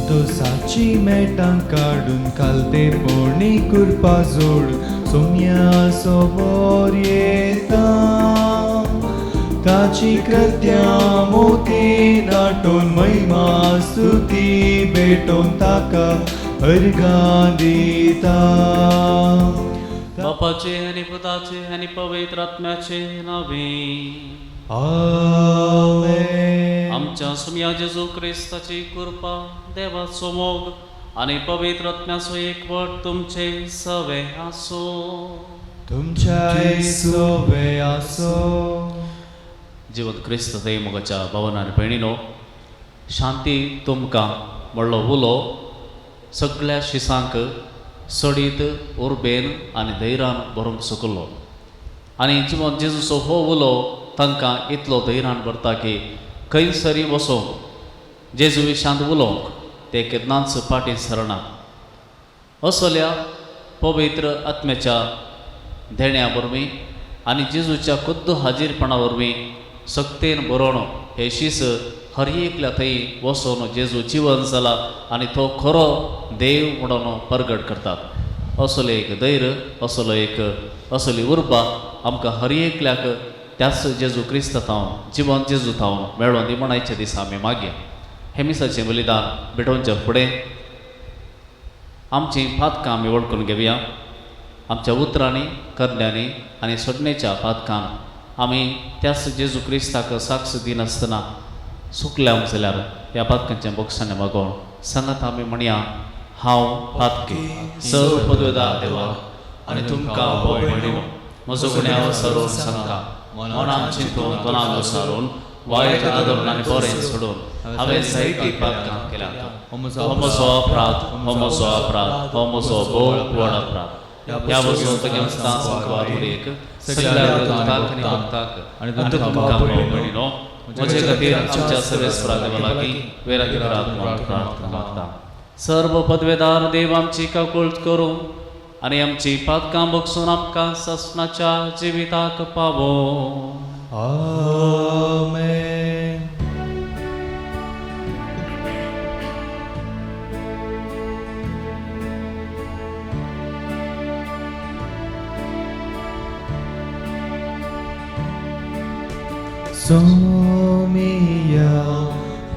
तो साची मेटां काडून कालते पोरणी कुरपा जोडून सोम्या सोबोर येता ताची कृत्यां मोती नाटून महिमा स्तुती भेटोन ताका अर्गां दिता बापाचे आणि पुताचे आणि पवित्र आत्म्याचे नावे आमेन. आमच्या सुम्या जेजू ख्रिस्ताची कृपा देवाचो मोग आणि पवित्र आत्म्याचो एकवट तुमचे सवे आसो. तुमच्या सोबे आसो. जिवंत क्रिस्त थंय मोगाच्या भावांनो आनी भयणीनो, शांती तुमकां म्हणलो उलो सगळ्या शिसांक सडीत उर्बेन आनी धैर्यान भरूंक सकलो. आनी जिवंत जेजूचो हो उलो तांकां इतलो धैर्यान भरता की खंयसरी वसोंक जेजू विशांत उलोवंक ते केन्नाच फाटीं सरना. असल्या पवित्र आत्म्याच्या धेण्या वरवीं आनी जेजूच्या खुद्द हाजीरपणा वरवीं सक्तेन बरोवन हे शीस हर एकल्या थंय वचोन जेजू जिवन जाला आनी तो खरो देव म्हणून परगट करतात. असले एक धैर्य, असली उर्बा आमकां हर एकल्याक त्याच जेजू क्रिस्त थावन जिवंत जेजू थावन मेळोन निमणायच्या दिसा आमी मागया. हे मिसाचें बलिदान भेटोवच्या फुडें आमची पातकां आमी वळखून घेवया. आमच्या उतरांनी, करण्यांनी आनी सडणेच्या पातकान आमी त्याच जेजू क्रिस्ताक साक्ष दिनासतना सुकल्या जाल्यार ह्या पातकांच्या बॉक्सांनी मागोवन सांगात आमी म्हणया, हांव पातकी सर पदवेदार देवा आनी तुमकां हो भयणीनो म्हजो गुन्यांव सरोन सांगता. मनान चिंतून तोंडान विचारून वायट आदरून आनी बरें सोडून हांवें जायतीं पातकां केल्यात. हो म्हजो अपराध, हो म्हजो भोव व्हड अपराध. ह्या वचून तुगे संकवार उडयक सगळ्या भक्तांक आनी भक्तांक आनी तुमकां भयणीनो म्हजे खातीर आमच्या सर्वेस्परा देवा लागीं वेरागिरात म्हणून प्रार्थना करता. सर्व पदवेदार देव आमची काकूळट करूं आनी आमची पातकां बगसून आमकां ससनाच्या जिविताक पावो. आमेन. सोमिया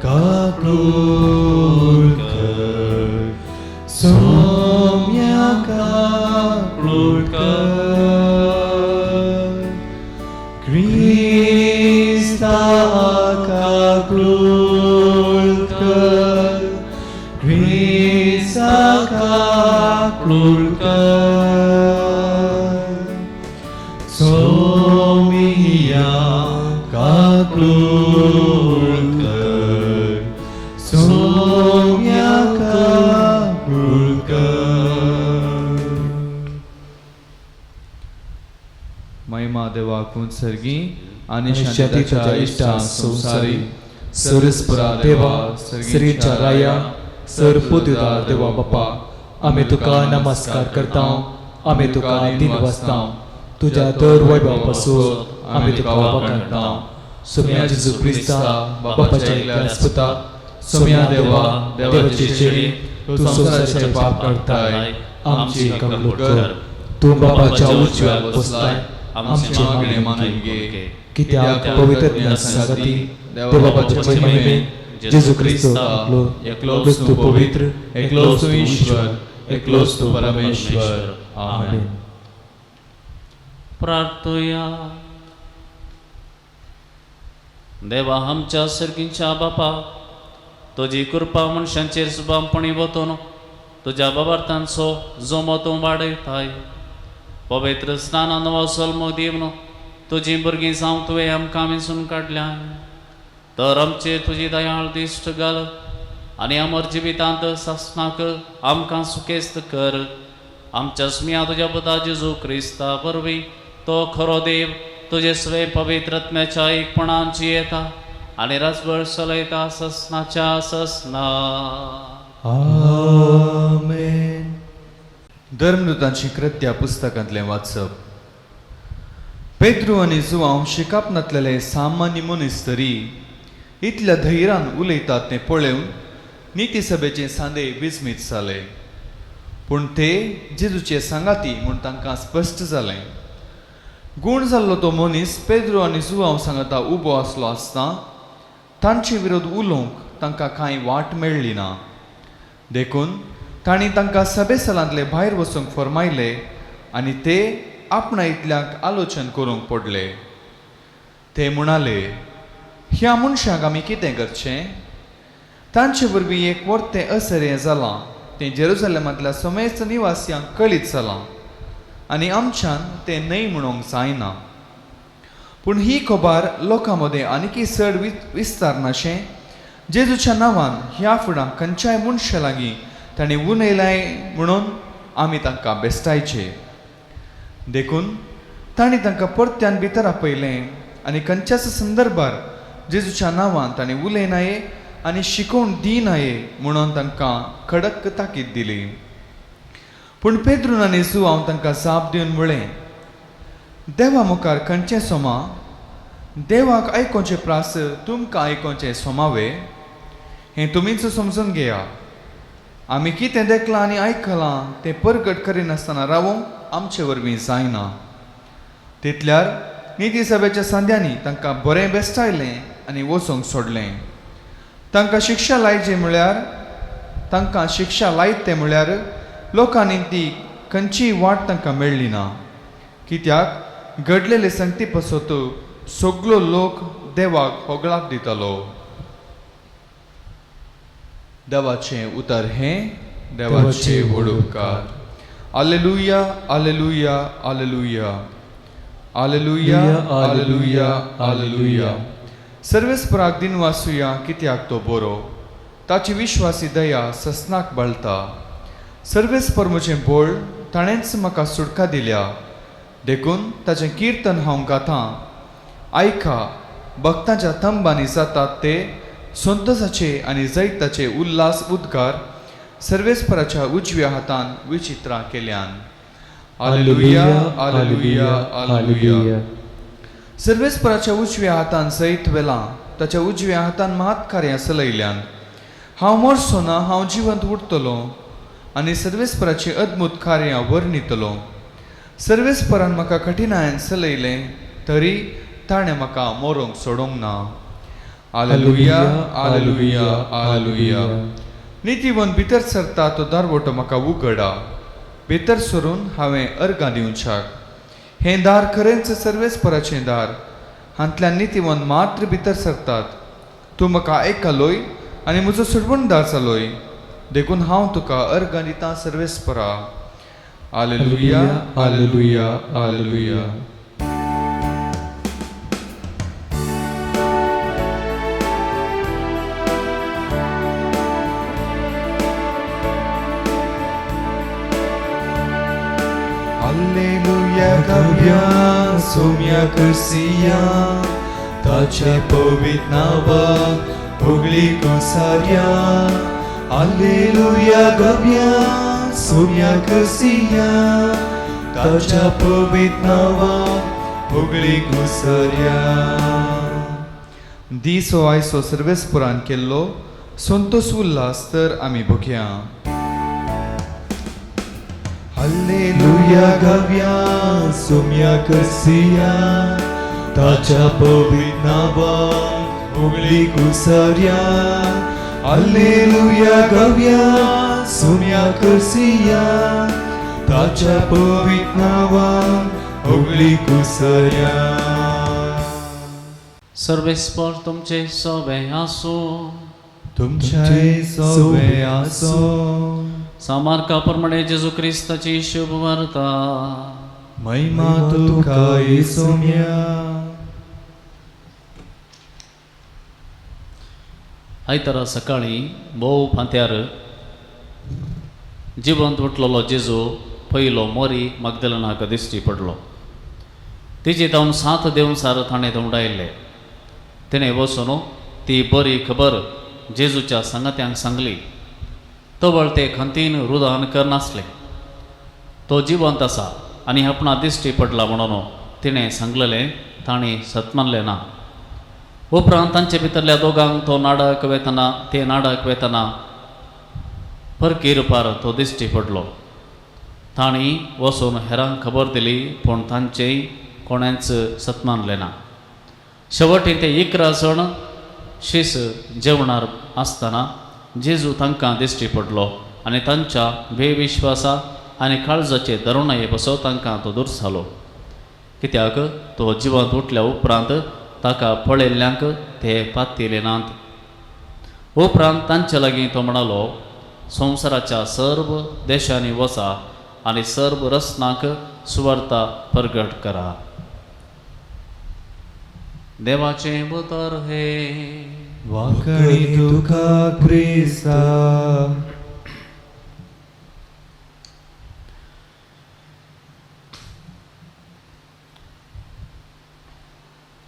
काकूळकर, सोम्या काकूळकर, क्रिस्ता काकूळकर, क्रिस्ता काकूळकर, सोमिया काकूळकर, सोम्या काकूळकर. महिमा देवाकून सर्गी आणि शांतीच्या इष्टा संसारी सरस्परा देवा श्रीच्या राया सर पदवेदार देवा बापा, आमी तुका नमस्कार करता, आमी तुका दिन वाजता. तुझ्या दर वैभवापासून आमी तुका वखणटा. सोम्या जेजू क्रिस्ता बापाच्या एकल्याच पुता, सोम्या देवा देवाची चेडी, तू संसाराचे पाप काडताय, आमची कबूल कर. तू बापाच्या उजव्याक बसलाय, आमची मागणी मानून घे. कित्याक पवित्र संगती देवाच्या महिमेन जेजू क्रिस्त एकलोच तू पवित्र, एकलोच तू ईश्वर, एकलोच तू परमेश्वर. आमेन. प्रार्थया. देवा आमच्या सर्गींच्या बापा, तुजी कृपा मनशांचेर सुभामपणी वतून तुज्या बाबार्थांचो जोमो तूं वाडयताय. पवित्र स्नानान वसोल दिवन तुजी भुरगीं जावं तुवें आमकां वेंचून काडल्या. तर आमचेर तुजी दयाळ दिश्ट घाल आनी अमर जिवितांत सासनाक आमकां सुकेस्त कर. आमच्या सुम्या तुज्या पुता जेजू क्रिस्ता वरवीं तो खरो देव तुजे सवे पवित्र आत्म्याच्या एकपणान जियेता आनी राजभर चलयता ससनाच्या ससना. आमेन. धर्मदूतांची कृत्या पुस्तकांतलें वाचप. पेद्रू आनी जुवांव शिकाप नातलेले सामान्य मनीस तरी इतल्या धैर्यान उलयतात तें पळोवन निती सभेचे सांदे विस्मीत जाले. पूण ते जेजूचे सांगाती म्हूण तांकां स्पश्ट जालें. गूण जाल्लो तो मनीस पेद्रो आनी जुआंव सांगता उबो आसलो आसता तांचे विरोध उलोवंक तांकां कांय वाट मेळ्ळी ना. देखून तांणी तांकां सभेसलांतले भायर वचूंक फर्मायले आनी ते आपणा इतल्याक आलोचन करूंक पडले. ते म्हणाले, ह्या मनशाक आमी कितें करचें? तांचे वरवीं एक वर्तें असरें जालां तें जेरुसलेमांतल्या समेस्त निवासियांक कळीत जालां आनी आमच्यान तें न्हय म्हणूंक जायना. पूण ही खबर लोकां मदें आनीकय चड विस्तारनाशें जेजूच्या नांवान ह्या फुडां खंयच्याय मनशा लागीं ताणें उलयलाय म्हणून आमी तांकां बेस्तायचे. देखून तांणी तांकां परत्यान भितर आपयलें आनी खंयच्याच संदर्भार जेजूच्या नांवान ताणें उलयनाये आनी शिकोवन दिनाये म्हणून तांकां कडक ताकीद दिली. पूण पेद्रून आनी जुआंव तांकां जाप दिवन म्हळें, देवा मुखार खंयचें सोमा? देवाक आयकोवचें प्रास तुमकां आयकोवचें सोमावे? हें तुमीच समजून घेया. आमी कितें देखलां आनी आयकलां तें परगट करिनासतना रावूंक आमचे वरवीं जायना. तितल्यार निती सभेच्या सांद्यांनी तांकां बरें बेस्तायलें आनी वचूंक सोडलें. तांकां शिक्षा लायत तें म्हळ्यार लोकांनी ती खंयचीय वाट तांकां मेळ्ळी ना. कित्याक घडलेले संगती पसत सगळो लोक देवाक होगळाक दितालो. देवाचें उतर हें देवाचे व्हड उपकार. Hallelujah, hallelujah, hallelujah, hallelujah, hallelujah, hallelujah. सर्वेस्पराक दिन वासुया कित्याक तो बरो. ताची विश्वासी दया ससनाक बळटा. सर्वेस्पर म्हजें बोळ ताणेंच म्हाका सुटका दिल्या. देखून ताचें किर्तन हांव गातां. आयका, भक्तांच्या तंबांनी जातात ते संतोशाचे आनी जैताचे उल्हास उद्गार सर्वेस्पराच्या उजव्या हातान विचित्रां केल्यान. Hallelujah, hallelujah, hallelujah. सर्वेस्पराच्या उजव्या हातान जैत वेलां, ताच्या उजव्या हातान महात कार्यां चलयल्यान. हांव मरचो ना, हांव जिवंत उरतलो आनी सर्वेस्पराची अद्भुत कार्यां वर्णितलो. सर्वेस्परान म्हाका कठिनायेन चलयलें तरी ताणें म्हाका मरोंक सोडूंक ना. Hallelujah, hallelujah, hallelujah. नितीवन भितर सरता तो दारवटो म्हाका उगडा. भितर सरून हांवें अर्गां दिवच्याक. हें दार खरेंच सर्वेस्पराचें दार. हांतल्यान नितीवन मात्र भितर सरतात. तूं म्हाका आयकलोय आनी म्हजो सुडवणदार जालोय. देखून हांव तुका अर्गां दितां सर्वेस्परा. Hallelujah, hallelujah, hallelujah. Alleluia, gavia, somia cursia, tace povit nava, ugli consaria. Alleluia, gavia, somia cursia, tace povit nava, ugli consaria. Diso aiso सर्वेस्परान केल्लो संतोष उल्हास तर आमी भोगया. Alleluia, gavia, somia cursia, tacia povit nava, ugli cusaria. Alleluia, gavia, somia cursia, tacia povit nava, ugli cusaria. सर्वेस्पर तुमचे सोबे आसो. तुमचे सोबे आसो. सामार्काप्रमाणे जेजू क्रिस्ताची शुभ वार्ता. महिमा तुका येसुम्या. आयतारा सकाळी भोव फांत्यार जिवंत उठलेलो जेजू पयलो मोरी मगदलनाक दिश्टी पडलो. तिचे जावन 7 दिवसार ताणें धुंवडायले. तिणें वचून ती बरी खबर जेजूच्या संगत्यांक सांगली. तवळ ते खंतीन रुदान करनासले. तो जिवंत आसा आनी आपणा दिश्टी पडला म्हणून तिणें सांगलेलें तांणी सत मानलें ना. उपरांत तांचे भितरल्या दोगांक ते नाडक वेतना परकीर पार तो दिश्टी पडलो. तांणी वचून हेरांक खबर दिली, पूण तांचेय कोणेंच सत्मानलें ना. शेवटी ते 11 जण शीस जेवणार आसतना जेजू तांकां दिश्टी पडलो आनी तांच्या बेविश्वासा आनी काळजाचे धरुणाये बसो तांकां तो दुर्सालो. कित्याक तो जिवंत उठल्या उपरांत ताका पळयल्ल्यांक ते पातिले नात. उपरांत तांचे लागीं तो म्हणालो, संवसाराच्या सर्व देशांनी वचा आनी सर्व रस्नाक सुवार्ता प्रगट करा. देवाचें उतर हे. वाकणी तुका क्रिस्ता.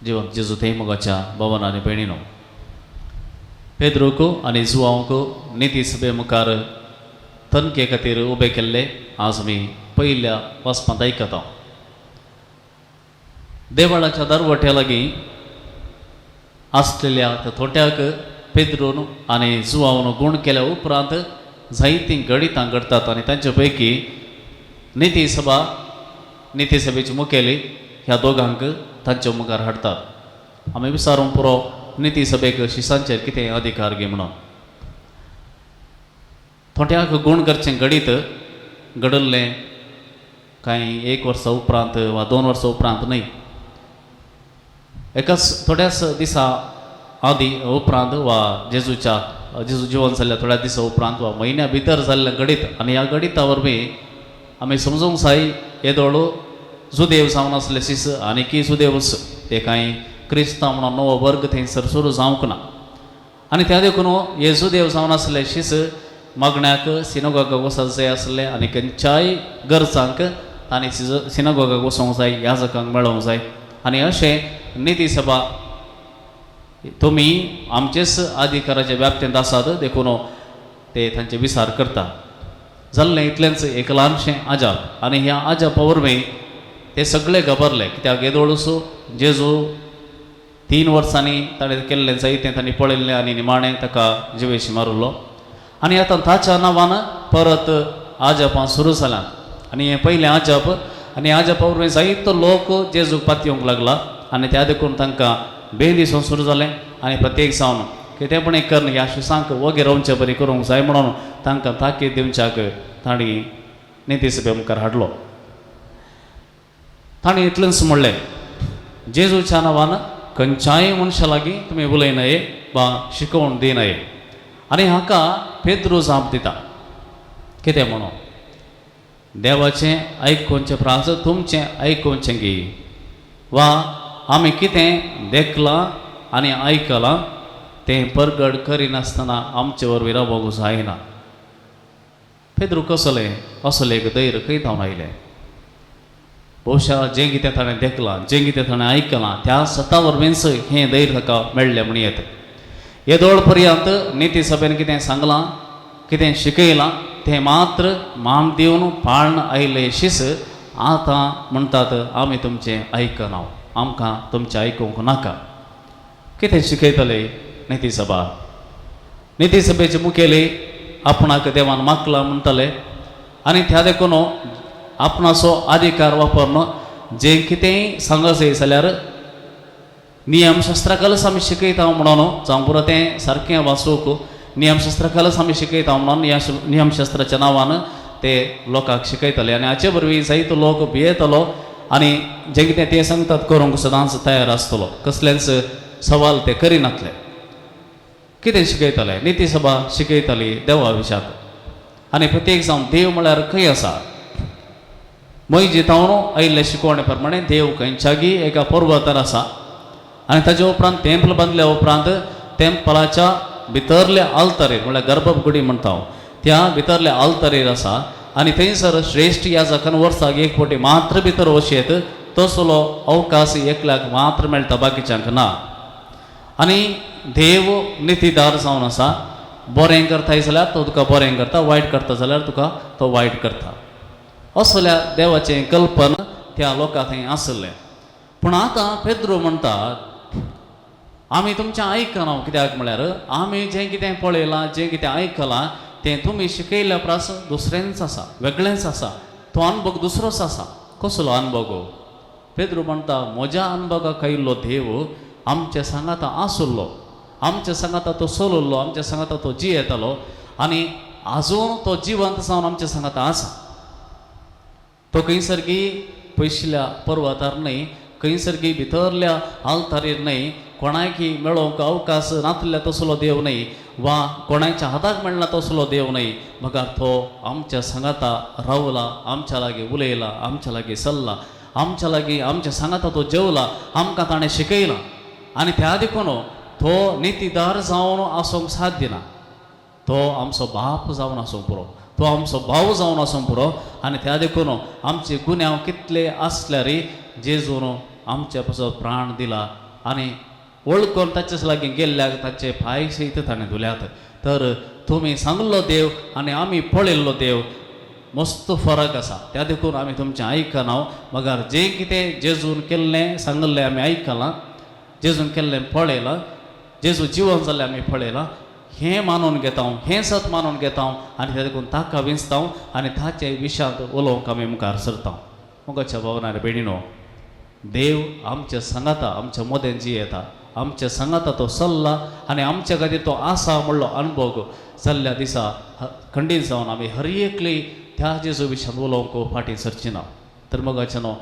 जिवंत जेजू थंय मोगाच्या भवन आनी भयणीनो, पेद्रूक आनी जुआंवक निती सभे मुखार तनके खातीर उबे केल्ले आज आमी पयल्या वचपांत आयकता. देवळाच्या दरवट्या लागीं आसलेल्या त्या थोट्याक पेद्रून आनी जुआंवन गूण केल्या उपरांत जायतीं गणितां घडटात आनी तांचे पैकी निती सभेची मुखेली ह्या दोगांक तांच्या मुखार हाडटात. आमी विचारूंक पुरो निती सभेक शिसांचेर कितें अधिकार घे म्हणून. थोट्याक गूण करचें गणीत घडल्लें कांय 1 वर्सा उपरांत वा 2 वर्सां उपरांत न्हय. एकाच थोड्याच दिसा आदी उपरांत वा जेजू जिवन जाल्ल्या थोड्या दिसा उपरांत वा म्हयन्या भितर जाल्लें गणीत आनी ह्या गणिता वरवीं आमी समजूंक जाय येदोळ जुदेव जावन आसले सीस आनी की जुदेवच ते कांय क्रिस्तांव म्हणून नवो वर्ग थंयसर सुरू जावंक ना. आनी त्या देखून हे जुदेव जावन आसले शीस मागण्याक सिनोगाक वचत जाय आसले आनी खंयच्याय गरजांक तांणी सिनोगाक वचोंक जाय, याजकांक मेळोवंक जाय. आनी अशें निती सभा तुमी आमचेच अधिकाराच्या व्याप्तेंत आसात देखून ते तांचे विचार करता. जाल्लें इतलेंच एक ल्हानशें आजाप आनी ह्या आजापा वरवीं ते सगळे घबरले. कित्याक येदोळसो जेजू 3 वर्सांनी ताणें केल्लें जायतें तांणी पळयल्लें आनी निमाणें ताका जिवेशी मारुल्लो. आनी आतां ताच्या नांवान परत आजापां सुरू जाल्यात. आनी हें पयलें आजाप आनी आजापा वरवीं जायतो लोक जेजूक पातयेवंक लागला आनी त्या देखून तांकां बेन दिसूंक सुरू जालें. आनी प्रत्येक जावन कितेंपण एक करून ह्या शिसांक वगे रावचे बरी करूंक जाय म्हणून तांकां ताकीद दिवच्याक तांणी निती सभे मुखार हाडलो. ताणें इतलेंच म्हणलें, जेजूच्या नांवान खंयच्याय मनशा लागीं तुमी उलयनाये वा शिकोवण दिनाये. आनी हाका पेद्रू जाप दिता. कितें म्हणून? देवाचें आयकुचें प्राज तुमचें आयकुचें गी. वा आमी कितें देखलां आनी आयकलां तें परगड करिनासतना आमचे वरवीं रावूंक जायना. पेद्रू कसलें असलें एक धैर्य खंय जावन आयलें. भोवशा जें कितें ताणें देखलां, जें कितें ताणें आयकलां त्या सता वरवींच हें धैर्य ताका मेळ्ळें म्हण येता. येदोळ पर्यंत निती सभेन कितें सांगलां, कितें शिकयलां तें मात्र मान दिवन पाळन आयले शीस आतां म्हणटात आमी तुमचें आयकना, आमकां तुमचें आयकूंक नाका. कितें शिकयतले निती सभा? निती सभेचे मुखेली आपणाक देवान मागलां म्हणटले आनी त्या देखून आपणाचो अधिकार वापरून जें कितेंय सांगत जाय जाल्यार नियमशास्त्राकलच आमी शिकयता म्हणून जावं पुरो तें सारकें वाचूंक नियमशास्त्राकलच आमी शिकयता म्हणून ह्या नियमशास्त्राच्या नांवान ते लोकांक शिकयतले. आनी हाचे वरवीं जायतो लोक भियेतलो आनी जें कितें ते सांगतात करूंक सदांच तयार आसतलो. कसलेंच सवाल ते करिनातले. कितें शिकयतले? निती सभा शिकयतली देवा विशयाक. आनी प्रत्येक जावन देव म्हळ्यार खंय आसा? मय जितावन आयिल्ले शिकवणे प्रमाणे देव खंयच्यागी एका पर्वतार आसा आनी ताचे उपरांत टेंपल बांदल्या उपरांत टेंपलाच्या भितरले आल्तारेर म्हळ्यार गर्भकुडी म्हणटा त्या भितरले आल्तारेर आसा आनी थंयसर श्रेश्ठ याजकान वर्साक एक फावटी मात्र भितर वचेत. तसलो अवकाश एकल्याक मात्र मेळटा, बाकीच्यांक ना. आनी देव नितीदार जावन आसा. बरें करताय जाल्यार तो तुका बरें करता, वायट करता जाल्यार तुका तो वायट करता. असल्या देवाचें कल्पन त्या लोकां थंय आसलें. पूण आतां पेद्रू म्हणटात आमी तुमचें आयकना. कित्याक म्हळ्यार आमी जें कितें पळयलां, जें कितें आयकलां तें तुमी शिकयल्या प्रास दुसऱ्यांच आसा, वेगळेंच आसा. तो अनुभव दुसरोच आसा. कसलो अनुभव गो? पेद्रू म्हणटा, म्हज्या अनुभवाक आयिल्लो देव आमच्या सांगाता आसुल्लो, आमच्या सांगाता तो चलुल्लो, आमच्या सांगाता तो जियेतालो आनी आजून तो जिवंत जावन आमच्या सांगाता आसा. तो खंयसरकी पयसल्या पर्वतार न्हय, खंयसरकी भितरल्या आल्तारीर न्हय, कोणायकी मेळोवंक अवकाश नासल्या तसलो देव न्हय, वा कोणाच्या हाताक मेळना तसलो देव न्हय. म्हाका तो आमच्या सांगाता रावला, आमच्या लागीं उलयला, आमच्या लागीं चल्ला, आमच्या लागीं आमच्या सांगाता तो जेवला, आमकां ताणें शिकयलां. आनी त्या देखून तो नितीदार जावन आसूंक साध्य ना. तो आमचो बाप जावन आसूंक पुरो, तो आमचो भाव जावन आसूंक पुरो. आनी त्या देखून आमचे गुन्यांव कितले आसल्यार जेजून आमच्या पासून प्राण दिला आनी वळखून ताचेच लागीं गेल्ल्याक ताचे पांय सयत ताणें धुल्यात. तर तुमी सांगलो देव आनी आमी पळयल्लो देव मस्त फरक आसा. त्या देखून आमी तुमचें आयकना. मगर जें कितें जेजून केल्लें सांगल्लें आमी आयकलां, जेजून केल्लें पळयलां, जेजू जिवन जाल्लें आमी पळयलां, हें मानून घेता, हें सत मानून घेता आनी त्या देखून ताका विंचता आनी ताचे विशयांत उलोवंक आमी मुखार सरता. मुखाच्या भावनार बेणीनो, देव आमच्या सांगाता आमच्या मदें जियेता, आमच्या सांगाता तो चल्ला आनी आमच्या खातीर तो आसा म्हणलो अनुभव जाल्ल्या दिसा खंडीत जावन आमी हर एकली त्या जेजू विशयांत उलोवंक फाटीं सरची ना. तर मोगाच्यानो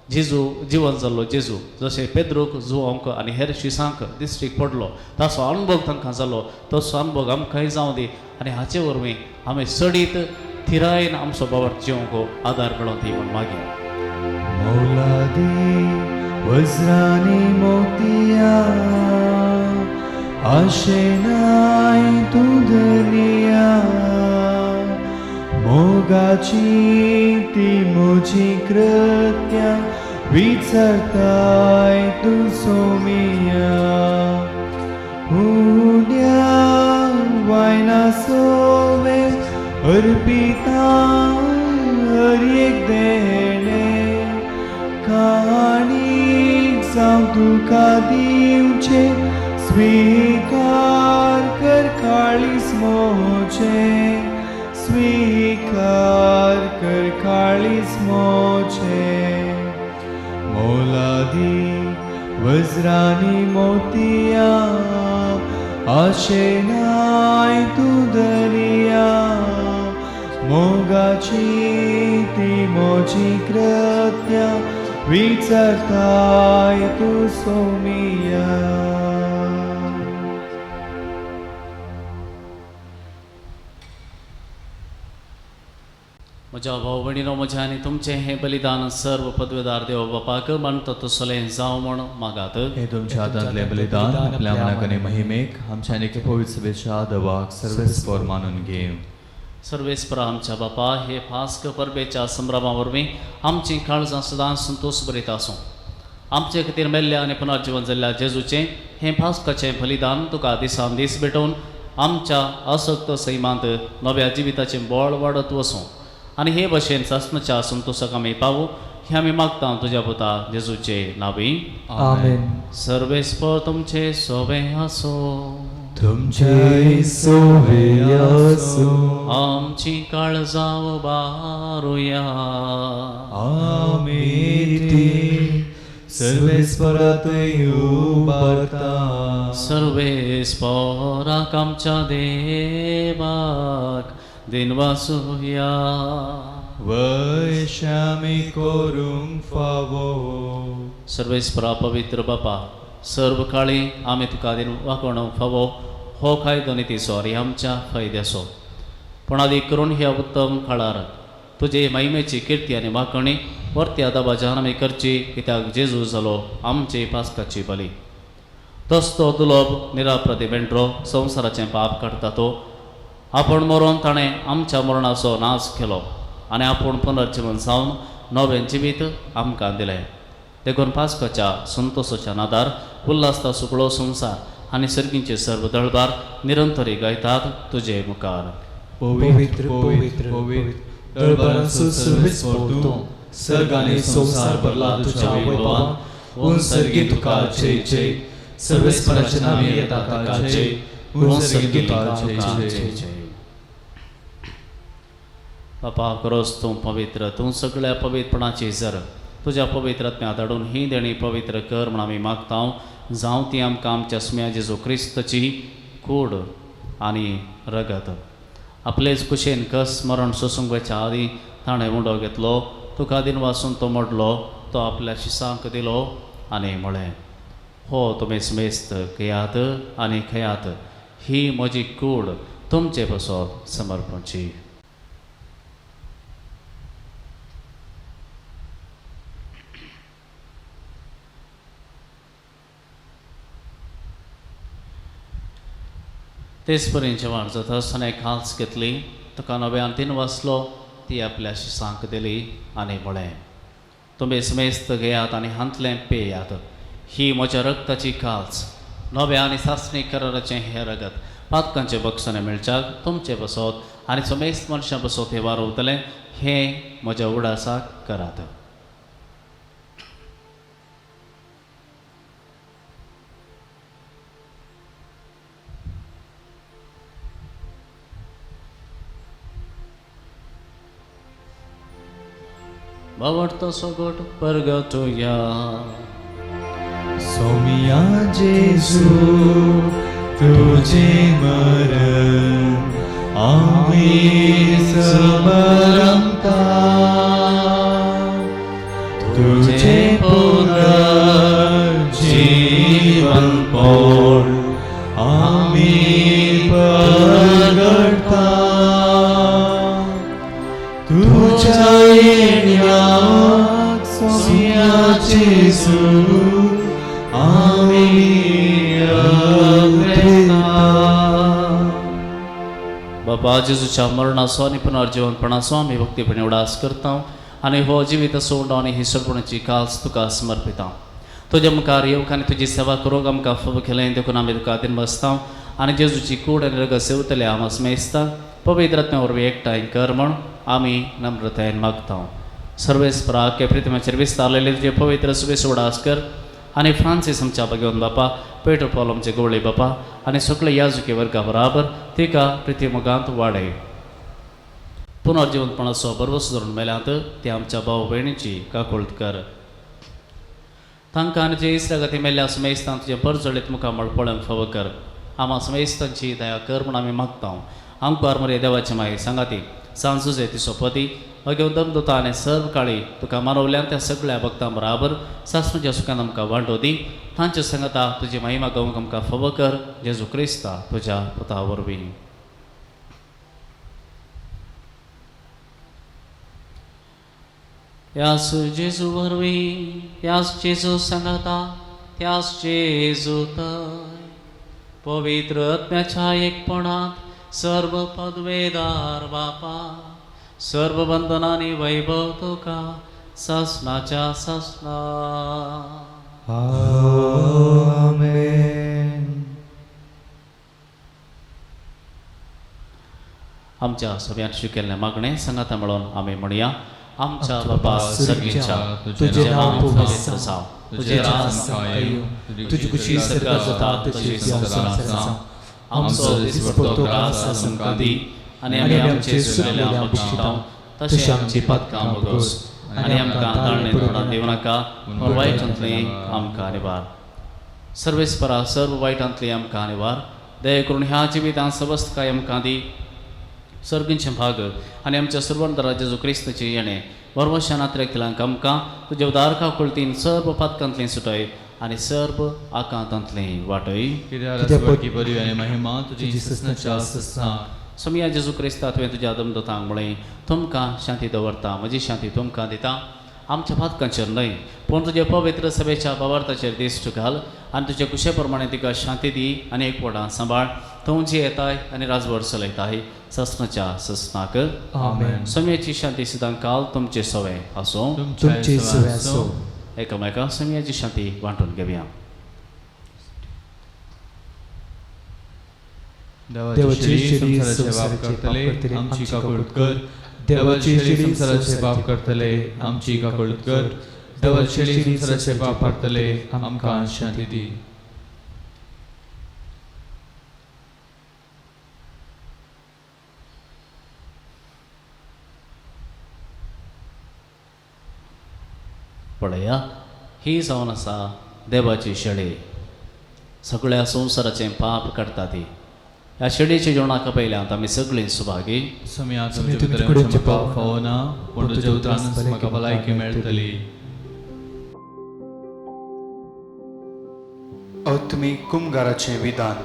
जेजू जिवन जाल्लो जेजू जशें पेद्रूक जुवोंक आनी हेर शिसांक दिश्टीक पडलो, ताचो अनुभव तांकां जालो, तसो अनुभव आमकांय जावं दी आनी हाचे वरवीं आमी सडीत थिरायेन आमचो बाबार जिवंक आदार मेळों दी म्हूण मागया. मौलादी वज्रानी मोतिया आशेनाय तू दुनिया मोगाची ती म्हजी कृत्या विचारताय तू सोमिया उद्या वायना सोवे अर्पिता हर एक देणे काणीक जावं तुका दिवचे स्वीकार कर काळीस मोचे स्वीकार कर काळीस मोचे मोलादी वज्रानी मोतिया आशेनाय तू दरिया मोगाची ती मोची कृत्या विचारताय तू सोमिया. म्हज्या भाव भयणीनो, म्हजें आनी तुमचें हें बलिदान सर्व पदवेदार देव बापाक मानता तसलें जावं म्हूण मागात. हे तुमच्या हातांतलें बलिदान आपल्या मनाक आनी महिमेक आमच्या आनी पवित्र सभेच्या देवाक सर्वेस्पर मानून घेव. सर्वेस्परा आमच्या बापा, हे पास्क परबेच्या संभ्रमा वरवीं आमची काळजां सदां संतोश भरीत आसूं. आमचे खातीर मेल्ल्या आनी पुनर्जीवन जाल्ल्या जेजूचें हें पास्काचें बलिदान तुका दिसान दीस भेटोवन आमच्या असक्त सैमांत नव्या जिविताचें बळ वाडत वचूं आनी हे भशेन सासणाच्या संतोशाक आमी पावूं हें आमी मागता तुज्या पुता जेजूचे नांवी. आमेन. सर्वेस्पर तुमचे सोबे आसो. तुमचे सोबे आसो. आमची काळजां बारुया. आमी सर्वेस्परात उबारता. सर्वेस्पराक आमच्या देवाक दिनवासुया. वैशामी करूंक फावो. सर्वेस्परा पवित्र बापा, सर्व काळी आमी तुका दिन वाकोवणूक फावो हो कायदो नितीचो आनी आमच्या फायद्याचो. पूण आदी करून ह्या उत्तम काळार तुजे महिमेची किर्ती आनी वाखणी वर्त्या दबाज्यान आमी करची, कित्याक जेजू जालो आमचे पास्काची बली. तस्तो दुलोब निराप्रती मेंढरो संवसाराचें पाप काडटा तो आपूण मरोवन ताणें आमच्या मरणाचो नाश केलो आनी आपूण पुनर्जीवन जावन नवें जिवीत आमकां दिलें. देखून पास्काच्या संतोशाच्या नादार उल्हासता सुकळो संवसार आनी सर्गींचे सर्व दळबार निरंतरी गायतात तुजे मुखार. पवित्र पवित्र पवित्र दळबारांचो सर्वेस्पर तूं, सर्ग आनी संवसार भरला तुज्या वैभवान. उन सर्गी तुका जय जय, सर्वेस्पराचे नांव येता ताका जय. उन सर्गी तुका जय जय. बापा खरोच तूं पवित्र, तूं सगळ्या पवित्रपणाची जर तुज्या पवित्र आत्म्या धाडून ही देणी पवित्र कर म्हण आमी मागतां. जावं ती आमकां आमच्या स्म्या जेजू क्रिस्ताची कूड आनी रगत आपलेच कुशेन कस स्मरण सोसूंक वयच्या आदीं ताणें उंडो घेतलो, तुका दिन वाचून तो मोडलो, तो आपल्या शिसांक दिलो आनी म्हळें, हो तुमी मेस्त घेयात आनी खयात, ही म्हजी कूड तुमचे बसत समर्पणची. तेच पर्यंत जेवण जाता आसतना एक हाल्स घेतली, तुका नव्यान तीन वाचलो, ती आपल्या शिसांक दिली आनी म्हळें, तुमी मेस्त घेयात आनी हांतलें पेयात, ही म्हज्या रक्ताची काल्स, नव्या आनी सासणी कराराचें हें रगत पातकांचे बक्षाने मेळच्याक तुमचे बसत आनी समेस्त मनशां बसत हे वारवतलें, हें म्हज्या उडासाक करात. Bavarta sogot pergatoria. सोमिया जेजू तुझे मरण आम्ही समरमता, तुझे पुनर्जीवन पोळ आम्ही प्रगटता, तुझ्या येण्याक सोमिया जेजू बापा जेजूच्या मरणाचो आनी पुनर्जीवनपणाचो आमी भक्तीपणे उडास करता आनी हो जिवीत सोड आनी ही सरपणाची काल्स तुका समर्पिता. तुज्या मुखार येवक आनी तुजी सेवा करूंक आमकां फब केलें देखून आमी तुका दिन बसता आनी जेजूची कूड आनी रगत सेवतले आमी मेजता. पवित्र आत्म्या वरवीं एकठांय कर म्हण आमी नम्रतायेन मागता. सर्वेस्पराक के प्रितमेचेर विस्तारलेले तुजे पवित्र सुबेस उडास कर आनी फ्रांसीस आमच्या भगवंत बापा, पेट्रो पॉल आमचे गवळे बापा आनी सगळे याजुके वर्गा बराबर तिका प्रितीमोगांत वाडय. पुनर्जीवनपणाचो बरोस धरून मेल्यांत ते आमच्या भाव भयणीची काकुळट कर. तांकां आनी जे इस्रागती मेल्ल्या समेस्तां तुजे परजळीत मुखार मळपळ्यांक फाव कर. आम्हा समेस्तांची दया कर म्हूण आमी मागता. आमकां मरे देवाचे मागीर सांगाती सांजुजे तिचो पती अगेवदम दोता आनी सर्व काळी तुका मानवल्यान त्या सगळ्या भक्तां बराबर सासणूच्या सुखान आमकां वांटो दी. तांच्या सांगाता तुजी महिमा गावंक आमकां फाव कर. जेजू क्रिस्ता तुज्या पुता वरवीं. यास जेजू वरवीं, यास जेजू सांगाता, त्यास जेजू तय पवित्र आत्म्याच्या एकपणात सर्व पदवेदार बापा, सर्व बंधनांनी वैभव तुका सासणाच्या सासणा. आमेन. आमच्या सगळ्यांत शिकेल्ले मागणे सांगाता मेळोन आमी म्हणया. आमच्या बापा सर्गीच्या तुझे नाव पवित्र पवित्र जावं, तुझे राज येवं, तुझी खुशी स्वर्गात जाता तशीच ह्या संसारात जावं. आमचो दिसपडतो ग्रास आमकां दी आनी आमी आमचे सुरलेल्या बक्षितां तशें आमची पातकां बगोस आनी आमकां ताळणे तोडां दिवं नाका, पूण वायटांतली आमकां निवार. सर्वेस्परा सर्व वायटांतली आमकां निवार. दया करून ह्या जिवितांत सबस्त काय आमकां दी. सर्गींचे भाग आनी आमच्या सर्वंतरा जेजू क्रिस्ताचे येणे वर्मशान आत्रेकलांक आमकां तुज्या उदारका कुळतीन सर्व पातकांतली सुटय आनी सर्व आकांतांतली वाटय. कित्याक बरी आनी महिमा तुजी ससनाच्या ससना. समया जेजू क्रिस्ता तुवें तुज्या दमदतांक म्हळें, तुमकां शांती दवरता, म्हजी शांती तुमकां दिता. आमच्या पातकांचेर न्हय पूण तुजे पवित्र सभेच्या बाबार्थाचेर दिश्ट घाल आनी तुजे कुशे प्रमाणे तिका शांती दी आनी एकवटां सांबाळ. तूं जी येताय आनी राजभर चलयताय ससनाच्या ससनाक. आमेन. समयाची शांती सदां काल तुमचे सवय आसूं. तुमचे सवय आसूं. एकामेकां समयाची शांती वांटून घेवया. देवाची शिडी संसाराचे पाप करतले आमची काकुळट कर. देवाची शिडी संसाराचे पाप करतले आमची काकुळट कर. देवाची शिडी संसाराचे पाप करतले आमकां शांती दी. पळया ही जावन आसा देवाची शेळी सगळ्या संवसाराचें पाप काडटा ती. ह्या शेळयेच्या जेवणाक पयल्यांत आमी सगळीं सुभागी सम्याक सम्या तुमचे तुमचे भितर कडेन आमच्या पाव पाव फावना पूण तुज्या उतरान म्हाका भलायकी मेळटली. तुमी कुमगाराचें विधान.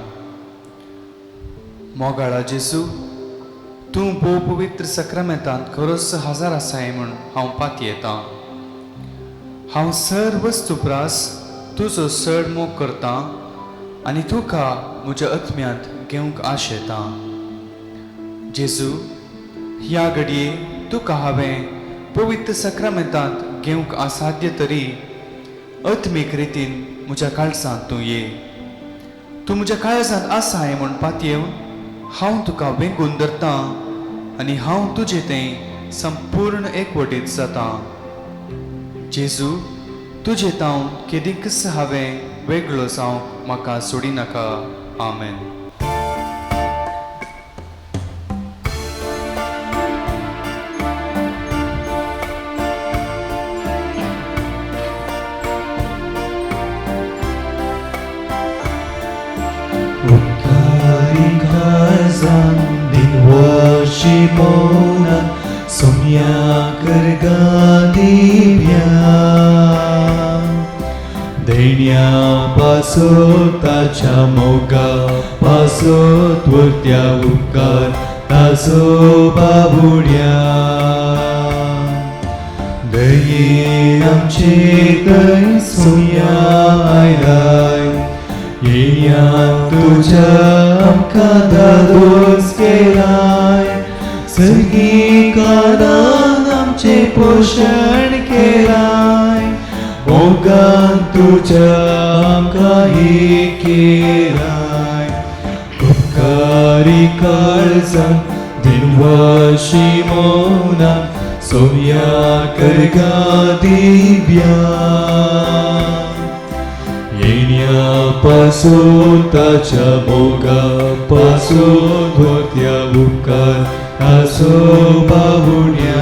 मोगाळा जेजू, तूं भोव पवित्र सक्रामेंतांत खरोच हजर आसाय म्हूण हांव पाती येतां. हांव सर वस्तुप्रास तुजो चड मोग करतां आनी तुका म्हज्या आत्म्यांत घेवंक आशेतां. जेजू, ह्या घडये तुका हांवें पवित्र सक्रामेंतांत घेवंक असाध्य तरी आत्मीक रितीन म्हज्या काळजांत तूं ये. तूं म्हज्या काळजांत आसाय म्हूण पाती येवन हांव तुका वेंगून धरतां आनी हांव तुजें तें संपूर्ण एकवटीत जातां. जेजू, तुजे तावन केदींच हांवें वेगळो जावंक म्हाका सोडिनाका. आमेन. Shimona somia kargadibya Denia pasotacha moga pasot vurtya ukar taso babudia Dayi amche dai somia ailai Yenya tuja amka dados kelai सर्गी कानान आमचे पोषण केलाय मोगान तुझ्या आमकां ही केलाय उपकारी काळजान दिनवाशी मोना सोम्या करगा दिव्या येण्या पासून ताच्या मोगा पासून धोत्या उपकार आसो बाबुड्या.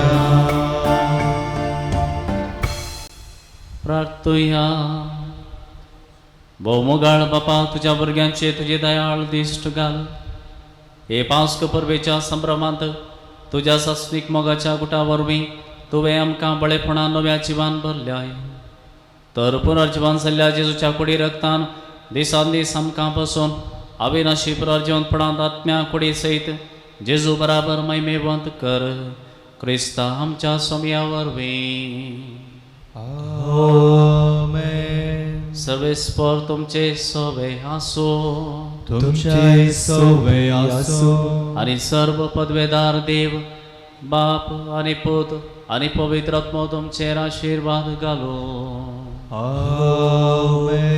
प्रार्थुया. भोवमोगाळ बापा, तुझ्या भुरग्यांचे तुझे दयाळ दिश्ट घाल. हे पास्क परबेच्या संभ्रमांत तुझ्या सस्तीक मोगाच्या गुटा वरवीं तुवें आमकां बळेपणान नव्या जिवान भरल्याय. तर पुनर्जिवान जाल्ल्या जेजूच्या कुडी रक्तान दिसान दीस आमकां पासून अविनाशी पुनर्जिवंतपणांत आत्म्या कुडी सयत जेजू बराबर महिमेवंत कर. क्रिस्ता आमच्या सोम्या वरवीं. आमेन. सर्वेस्पर तुमचे सोवे आसो. तुमचे सोवे आसो. आणि सर्व पदवेदार देव बाप आणि पुत आणि पवित्र आत्मा तुमचेर आशीर्वाद घालो. आमेन.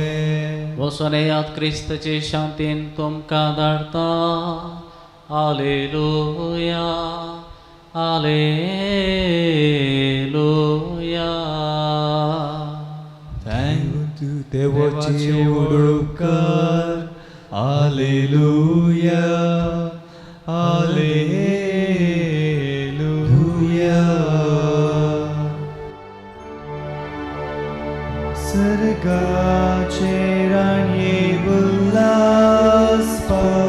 वसनेयात क्रिस्तचे शांतीन तुमकां धाडता. Alleluia, Alleluia. Thank you, देवाचे उडोवकार. Alleluia, Alleluia. सर्गाचे राणये उल्हास पाव.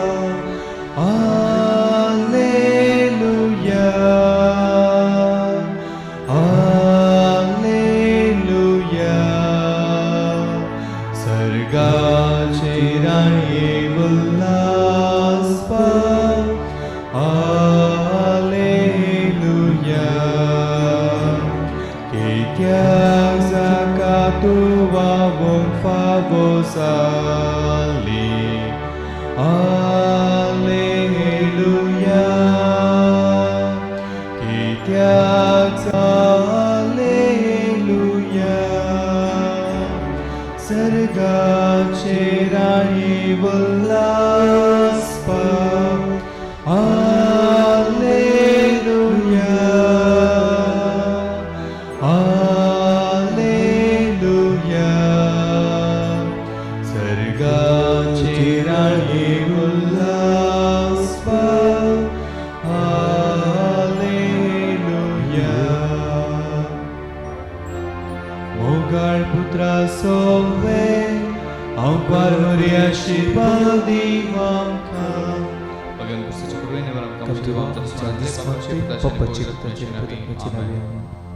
Aungar putra sove, aungar mori आशीर्वाद दिवांका. Bagaimana bersuci kurwin yang Kami berangkat Tuhan, jangan dismati, Bapak cipta jadi nabi. Amin.